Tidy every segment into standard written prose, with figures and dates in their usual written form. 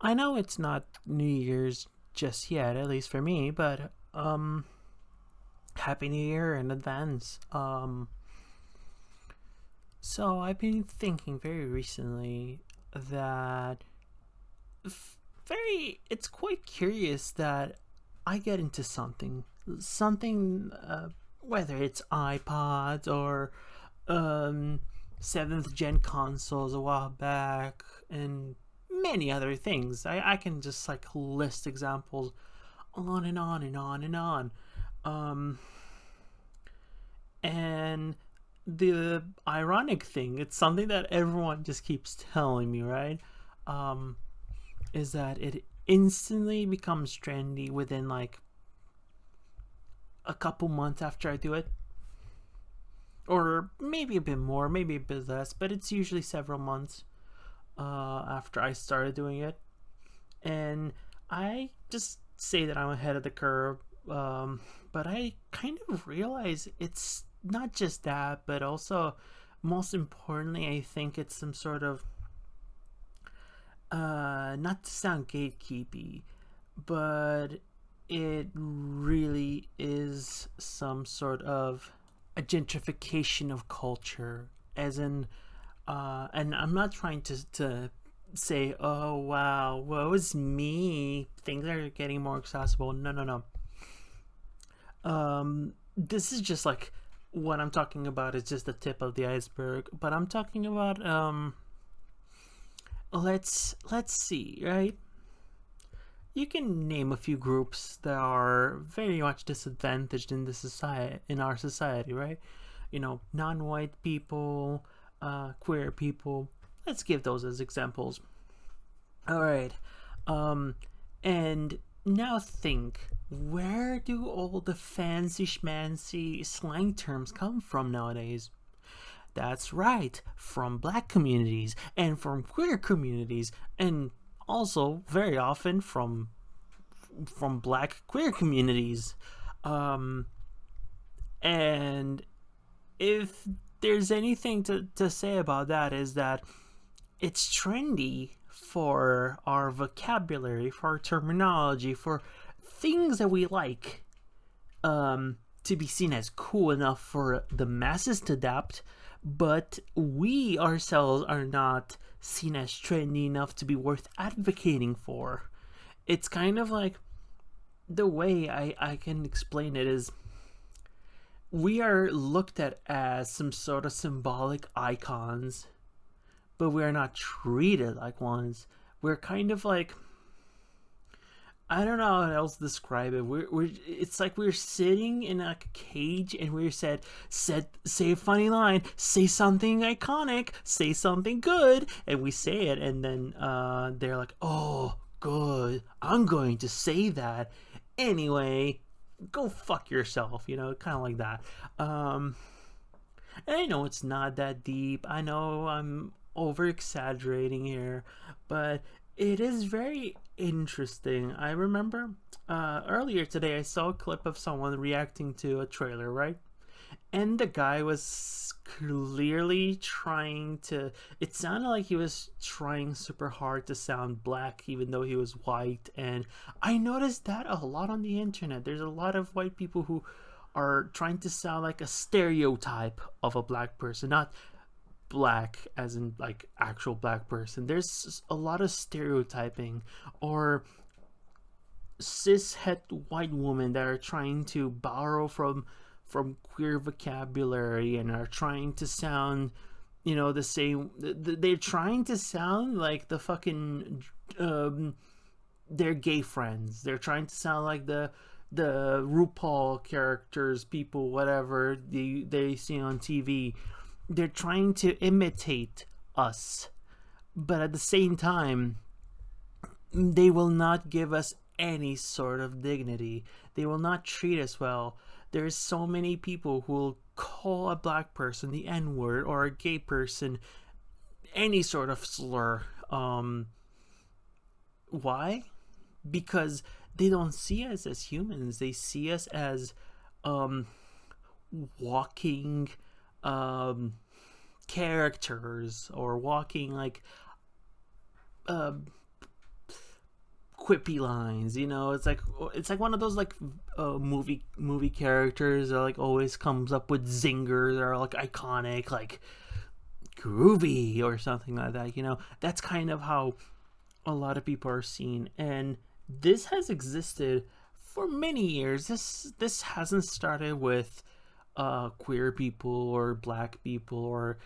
I know it's not New Year's just yet, at least for me, but Happy New Year in advance. So I've been thinking very recently that it's quite curious that I get into something, whether it's iPods or um, seventh gen consoles a while back, and many other things. I can just like list examples on and on and on and on. Um, and the ironic thing, it's something that everyone just keeps telling me, right? Um, is that it instantly becomes trendy within like a couple months after I do it, or maybe a bit more, maybe a bit less, but it's usually several months after I started doing it. And I just say that I'm ahead of the curve, but I kind of realize it's not just that, but also, most importantly, I think it's some sort of, not to sound gatekeepy, but it really is some sort of a gentrification of culture, as in, and I'm not trying to say, oh wow, woe is me, things are getting more accessible. No, no, no. This is just like what I'm talking about is just the tip of the iceberg, but I'm talking about let's see, right? You can name a few groups that are very much disadvantaged in the society, in our society, right? You know, non-white people, queer people. Let's give those as examples. All right. Um, and now think, where do all the fancy schmancy slang terms come from nowadays? That's right, from black communities and from queer communities, and also very often from black queer communities. Um, and if there's anything to say about that, is that it's trendy for our vocabulary, for our terminology, for things that we like, to be seen as cool enough for the masses to adapt, but we ourselves are not seen as trendy enough to be worth advocating for. It's kind of like, the way I can explain it is, we are looked at as some sort of symbolic icons, but we are not treated like ones. We're kind of like, I don't know how else to describe it. We're it's like we're sitting in like a cage, and we're said say a funny line, say something iconic, say something good, and we say it, and then they're like, oh good, I'm going to say that anyway. Go fuck yourself, kind of like that. Um, and I know it's not that deep. I know I'm over exaggerating here, but it is very interesting. I remember earlier today I saw a clip of someone reacting to a trailer, right? And the guy was clearly trying to, it sounded like he was trying super hard to sound black even though he was white. And I noticed that a lot on the internet. There's a lot of white people who are trying to sound like a stereotype of a black person, not black as in like actual black person. There's a lot of stereotyping, or cishet white women that are trying to borrow from queer vocabulary and are trying to sound, the same. They're trying to sound like the fucking their gay friends. They're trying to sound like the RuPaul characters, people, whatever they see on TV. They're trying to imitate us, but at the same time, they will not give us any sort of dignity. They will not treat us well. There's so many people who will call a black person the N word, or a gay person any sort of slur. Why? Because they don't see us as humans. They see us as um, walking um, characters, or walking like uh, quippy lines. It's like one of those like movie characters that like always comes up with zingers or like iconic like groovy or something like that. That's kind of how a lot of people are seen, and this has existed for many years. This hasn't started with queer people or black people or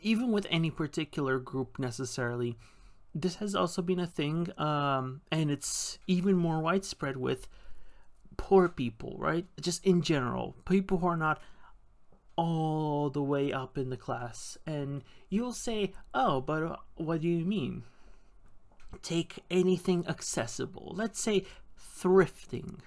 even with any particular group necessarily. This has also been a thing, and it's even more widespread with poor people, right? Just in general, people who are not all the way up in the class. And you'll say, oh, but what do you mean? Take anything accessible. Let's say thrifting.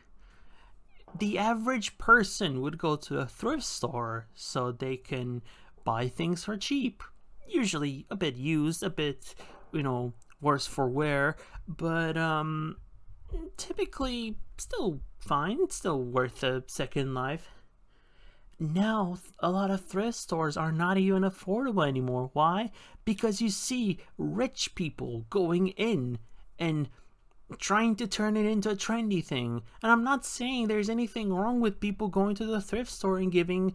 The average person would go to a thrift store so they can buy things for cheap. Usually a bit used, a bit, worse for wear, but typically still fine, still worth a second life. Now, a lot of thrift stores are not even affordable anymore. Why? Because you see rich people going in and trying to turn it into a trendy thing. And I'm not saying there's anything wrong with people going to the thrift store and giving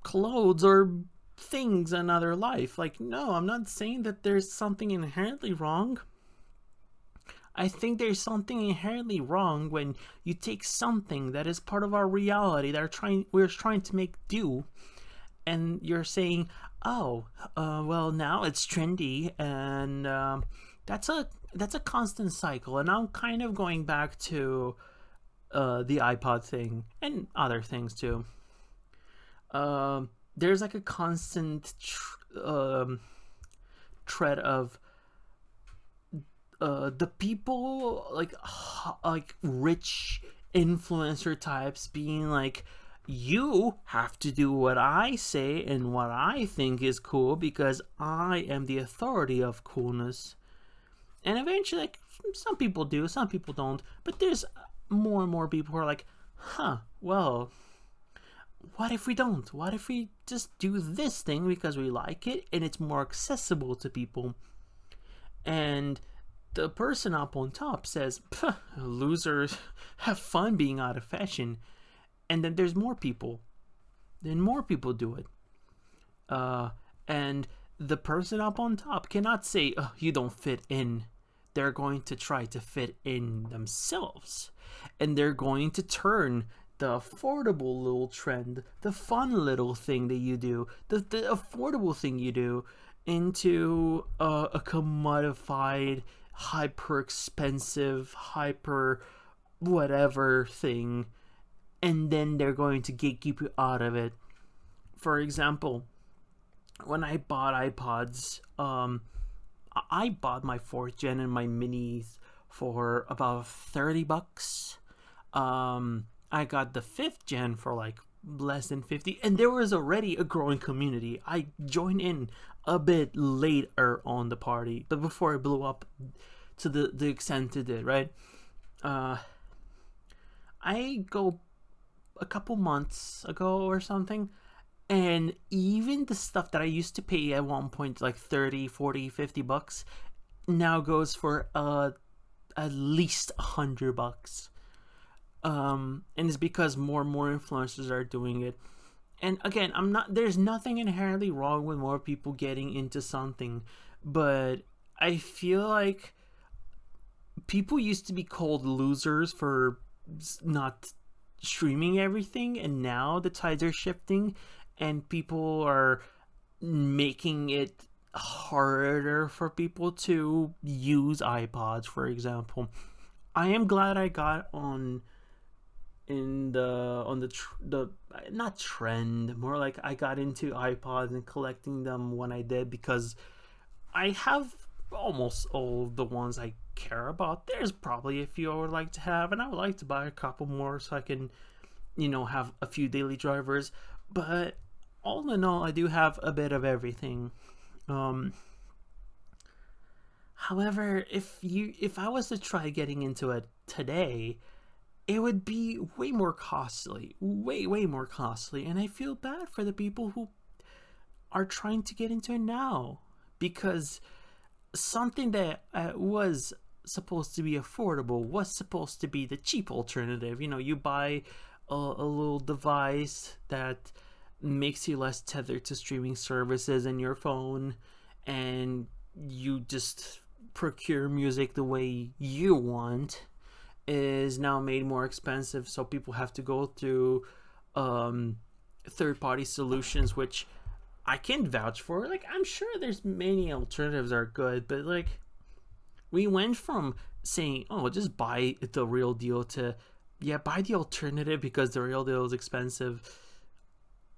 clothes or things another life. Like, no, I'm not saying that there's something inherently wrong. I think there's something inherently wrong when you take something that is part of our reality that we're trying to make do, and you're saying, oh, well, now it's trendy, and that's a constant cycle. And I'm kind of going back to the iPod thing and other things too. There's like a constant thread of the people like rich influencer types being like, you have to do what I say and what I think is cool because I am the authority of coolness. And eventually, like, some people do, some people don't, but there's more and more people who are like, well, what if we don't? What if we just do this thing because we like it and it's more accessible to people? And the person up on top says, losers, have fun being out of fashion. And then there's more people. Then more people do it. And the person up on top cannot say, you don't fit in. They're going to try to fit in themselves. And they're going to turn the affordable little trend, the fun little thing that you do, the affordable thing you do, into a commodified, hyper expensive, hyper whatever thing, and then they're going to gatekeep you out of it. For example, when I bought iPods, I bought my 4th gen and my minis for about $30. I got the 5th gen for like less than 50, and there was already a growing community. I joined in a bit later on the party, but before it blew up to the extent it did, right? I go a couple months ago or something, and even the stuff that I used to pay at one point like 30, 40, 50 bucks now goes for at least $100. And it's because more and more influencers are doing it. And again, there's nothing inherently wrong with more people getting into something, but I feel like people used to be called losers for not streaming everything, and now the tides are shifting and people are making it harder for people to use iPods, for example. I am glad I got on the not trend, more like I got into iPods and collecting them when I did, because I have almost all the ones I care about. There's probably a few I would like to have, and I would like to buy a couple more so I can, have a few daily drivers. But all in all, I do have a bit of everything. However, if I was to try getting into it today, it would be way more costly, way more costly, and I feel bad for the people who are trying to get into it now, because something that was supposed to be affordable? What's supposed to be the cheap alternative? You buy a little device that makes you less tethered to streaming services in your phone, and you just procure music the way you want, is now made more expensive, so people have to go through um, third-party solutions, which I can vouch for. Like, I'm sure there's many alternatives that are good, but like, we went from saying, "Oh, just buy the real deal," to, "Yeah, buy the alternative because the real deal is expensive,"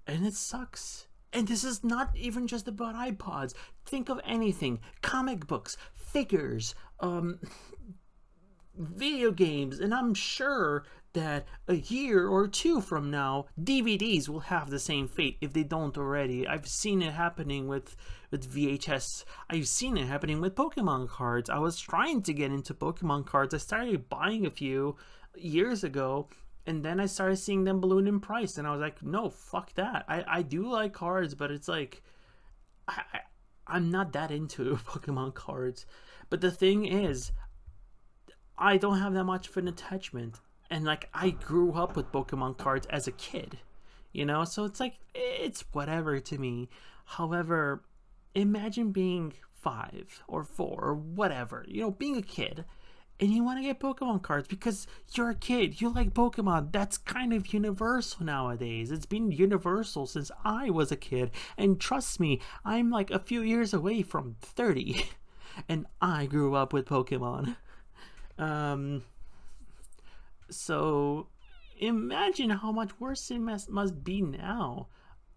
and it sucks. And this is not even just about iPods. Think of anything: comic books, figures, video games, and I'm sure that a year or two from now, DVDs will have the same fate if they don't already. I've seen it happening with VHS. I've seen it happening with Pokemon cards. I was trying to get into Pokemon cards. I started buying a few years ago, and then I started seeing them balloon in price, and I was like, no, fuck that. I do like cards, but it's like, I, I'm not that into Pokemon cards. But the thing is, I don't have that much of an attachment. And like, I grew up with Pokemon cards as a kid, so it's like, it's whatever to me. However, imagine being 5 or 4 or whatever, being a kid, and you want to get Pokemon cards because you're a kid, you like Pokemon. That's kind of universal nowadays. It's been universal since I was a kid. And trust me, I'm like a few years away from 30, and I grew up with Pokemon. Um, so imagine how much worse it must be now.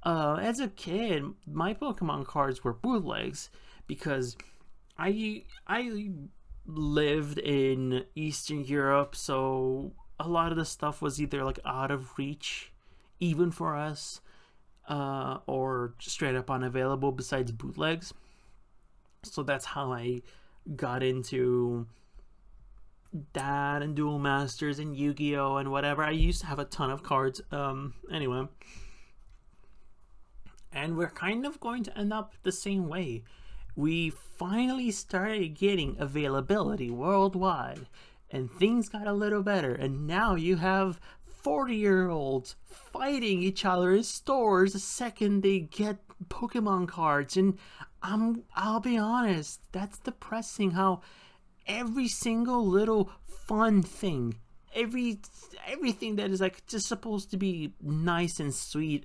As a kid, my Pokemon cards were bootlegs because I lived in Eastern Europe, so a lot of the stuff was either like out of reach, even for us, or straight up unavailable besides bootlegs. So that's how I got into that and Duel Masters and Yu-Gi-Oh and whatever. I used to have a ton of cards. Anyway, and we're kind of going to end up the same way. We finally started getting availability worldwide, and things got a little better. And now you have 40-year-olds fighting each other in stores the second they get Pokemon cards. And I'll be honest, that's depressing how every single little fun thing, everything that is like just supposed to be nice and sweet,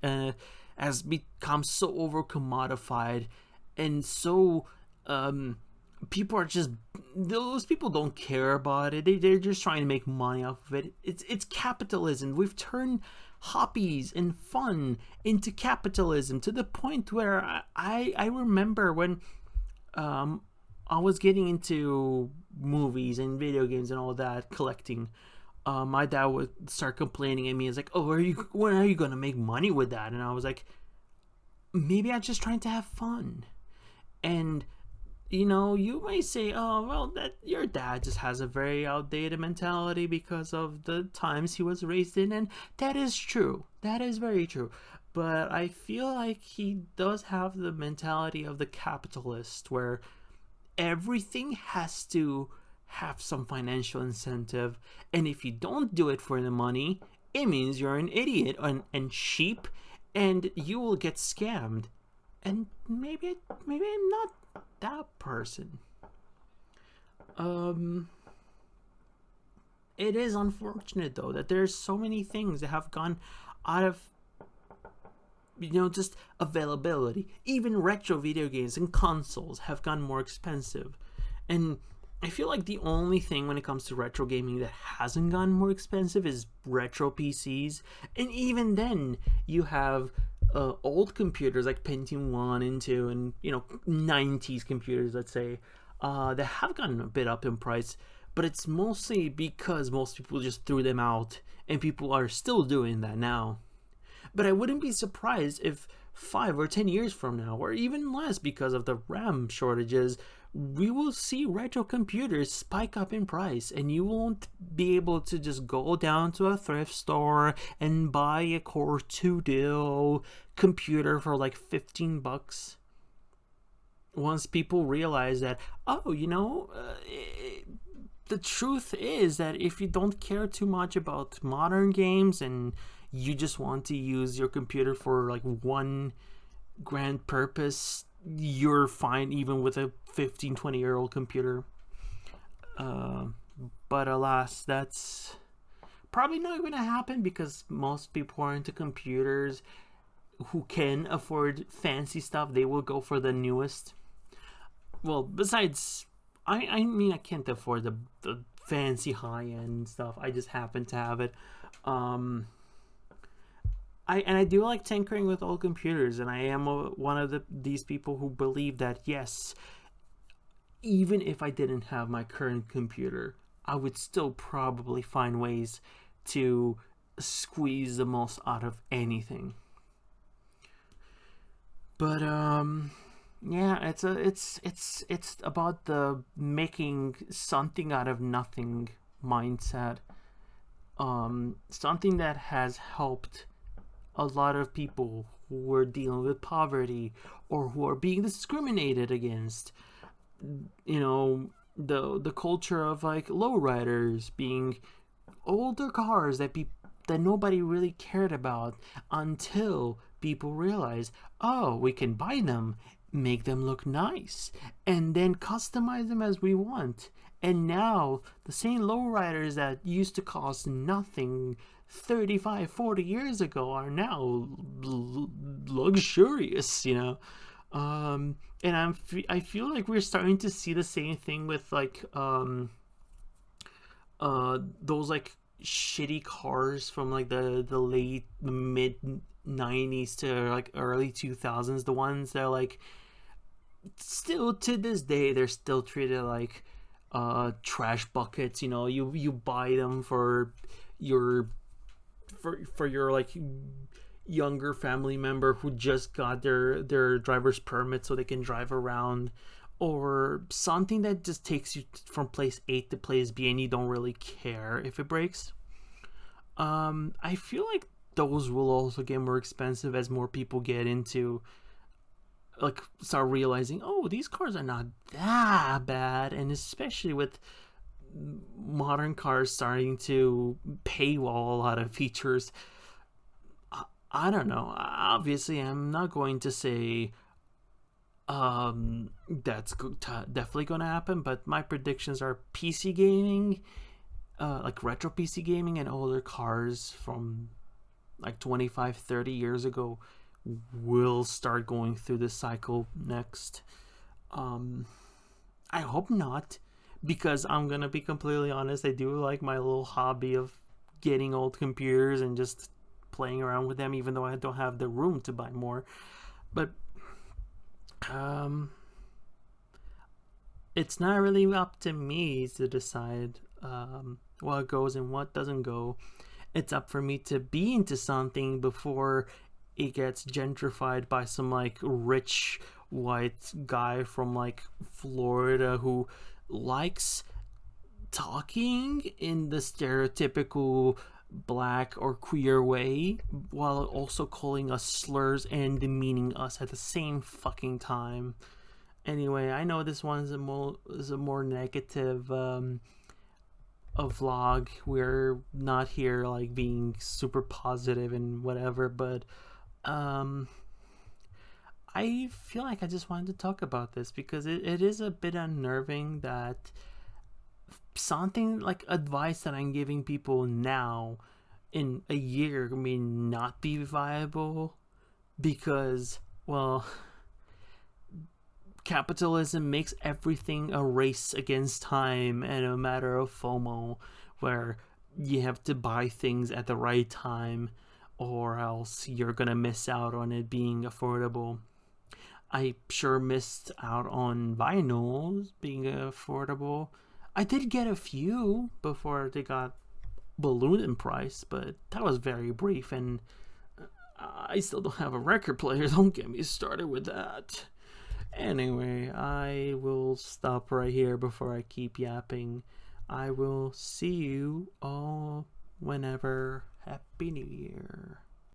has become so over commodified, and so people are just, those people don't care about it. They're just trying to make money off of it. It's capitalism. We've turned hobbies and fun into capitalism to the point where I remember when I was getting into movies and video games and all that, collecting. My dad would start complaining at me. It's like, "Oh, when are you gonna make money with that?" And I was like, "Maybe I'm just trying to have fun." And you may say, "Oh, well, that your dad just has a very outdated mentality because of the times he was raised in," and that is true. That is very true. But I feel like he does have the mentality of the capitalist, where everything has to have some financial incentive, and if you don't do it for the money, it means you're an idiot and cheap, and you will get scammed. And maybe I'm not that person. It is unfortunate though that there's so many things that have gone out of just availability. Even retro video games and consoles have gotten more expensive. And I feel like the only thing when it comes to retro gaming that hasn't gotten more expensive is retro PCs. And even then, you have old computers like Pentium 1 and 2 and, 90s computers, let's say, that have gotten a bit up in price. But it's mostly because most people just threw them out, and people are still doing that now. But I wouldn't be surprised if 5 or 10 years from now, or even less because of the RAM shortages, we will see retro computers spike up in price, and you won't be able to just go down to a thrift store and buy a Core 2 Duo computer for like $15. Once people realize that, the truth is that if you don't care too much about modern games and you just want to use your computer for like one grand purpose, you're fine even with a 15, 20-year-old computer. Uh, but alas, that's probably not going to happen because most people are into computers who can afford fancy stuff. They will go for the newest. Well, besides, I mean, I can't afford the fancy high end stuff. I just happen to have it. Um, I do like tinkering with old computers, and I am one of these people who believe that yes, even if I didn't have my current computer, I would still probably find ways to squeeze the most out of anything. But yeah, it's about the making something out of nothing mindset. Something that has helped a lot of people who are dealing with poverty or who are being discriminated against. You know, the culture of like lowriders being older cars that nobody really cared about until people realized, oh, we can buy them, make them look nice, and then customize them as we want. And now the same lowriders that used to cost nothing 35, 40 years ago are now luxurious, you know. And I feel like we're starting to see the same thing with like those like shitty cars from like the late mid 90s to like early 2000s, the ones that are like still to this day they're still treated like trash buckets. You know, you buy them for your for your like younger family member who just got their driver's permit so they can drive around, or something that just takes you from place A to place B and you don't really care if it breaks. I feel like those will also get more expensive as more people get into like start realizing, oh, these cars are not that bad, and especially with modern cars starting to paywall a lot of features. I don't know. Obviously, I'm not going to say that's definitely going to happen, but my predictions are PC gaming, like retro PC gaming and older cars from like 25, 30 years ago will start going through this cycle next. Um, I hope not, because I'm gonna be completely honest. I do like my little hobby of getting old computers and just playing around with them, even though I don't have the room to buy more. But um, it's not really up to me to decide what goes and what doesn't go. It's up for me to be into something before it gets gentrified by some like rich white guy from like Florida who likes talking in the stereotypical black or queer way while also calling us slurs and demeaning us at the same fucking time. Anyway, I know this one is a more negative a vlog. We're not here like being super positive and whatever, but um I feel like I just wanted to talk about this because it is a bit unnerving that something like advice that I'm giving people now in a year may not be viable because, well, capitalism makes everything a race against time and a matter of FOMO where you have to buy things at the right time or else you're gonna miss out on it being affordable. I sure missed out on vinyls being affordable. I did get a few before they got ballooned in price, but that was very brief, and I still don't have a record player. Don't get me started with that. Anyway, I will stop right here before I keep yapping. I will see you all whenever. Happy New Year.